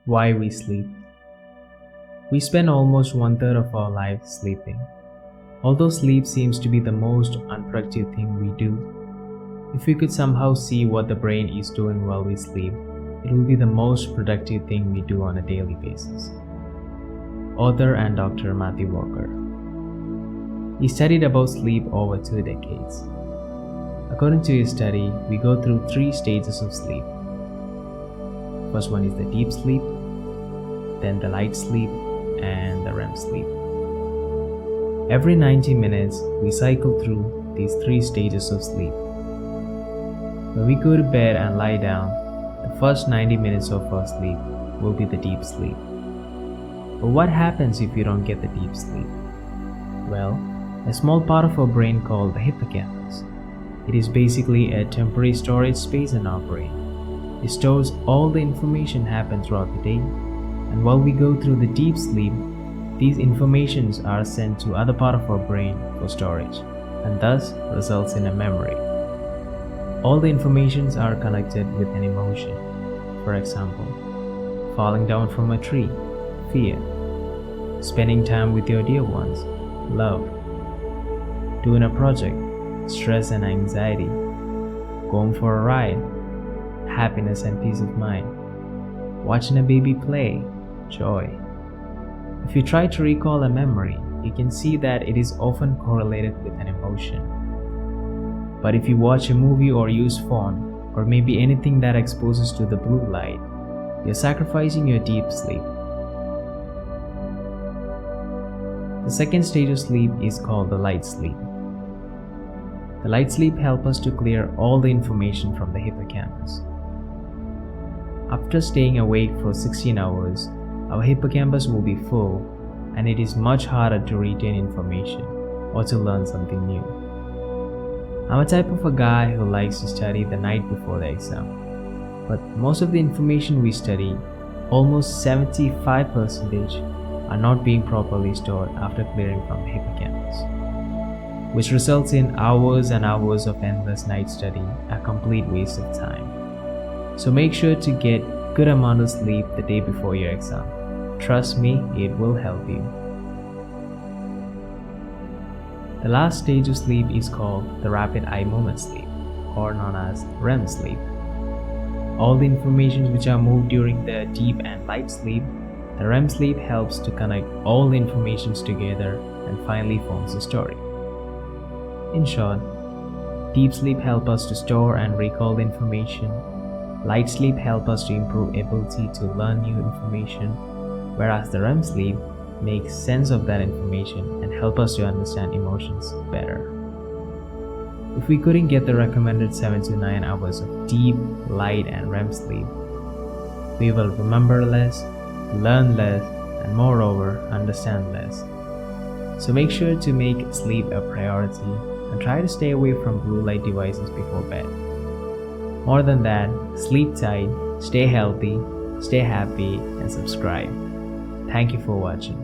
Why we sleep. We spend almost 1/3 of our life sleeping. Although sleep seems to be the most unproductive thing we do, if we could somehow see what the brain is doing while we sleep, it will be the most productive thing we do on a daily basis. Author and Dr. Mathew. He studied about sleep over 2 decades. According to his study, we go through 3 stages of sleep. First one is the deep sleep, then the light sleep, and the REM sleep. Every 90 minutes, we cycle through these 3 stages of sleep. When we go to bed and lie down, the first 90 minutes of our sleep will be the deep sleep. But what happens if you don't get the deep sleep? Well, a small part of our brain called the hippocampus. It is basically a temporary storage space in our brain. It stores all the information happened throughout the day, and while we go through the deep sleep, these informations are sent to other part of our brain for storage, and thus results in a memory. All the informations are connected with an emotion. For example, falling down from a tree, fear; spending time with your dear ones, love; doing a project, stress and anxiety; going for a ride, happiness and peace of mind; watching a baby play, joy. If you try to recall a memory, you can see that it is often correlated with an emotion. But if you watch a movie or use phone, or maybe anything that exposes to the blue light, you're sacrificing your deep sleep. The second stage of sleep is called the light sleep. The light sleep helps us to clear all the information from the hippocampus. After staying awake for 16 hours, our hippocampus will be full, and it is much harder to retain information or to learn something new. I'm a type of a guy who likes to study the night before the exam, but most of the information we study, almost 75%, are not being properly stored after clearing from the hippocampus, which results in hours and hours of endless night study, a complete waste of time. So make sure to get good amount of sleep the day before your exam. Trust me, it will help you. The last stage of sleep is called the rapid eye movement sleep, or known as REM sleep. All the information which are moved during the deep and light sleep, the REM sleep helps to connect all the informations together and finally forms a story. In short, deep sleep helps us to store and recall the information. Light sleep helps us to improve ability to learn new information, whereas the REM sleep makes sense of that information and help us to understand emotions better. If we couldn't get the recommended 7 to 9 hours of deep, light and REM sleep, we will remember less, learn less, and moreover, understand less. So make sure to make sleep a priority and try to stay away from blue light devices before bed. More than that, sleep tight, stay healthy, stay happy, and subscribe. Thank you for watching.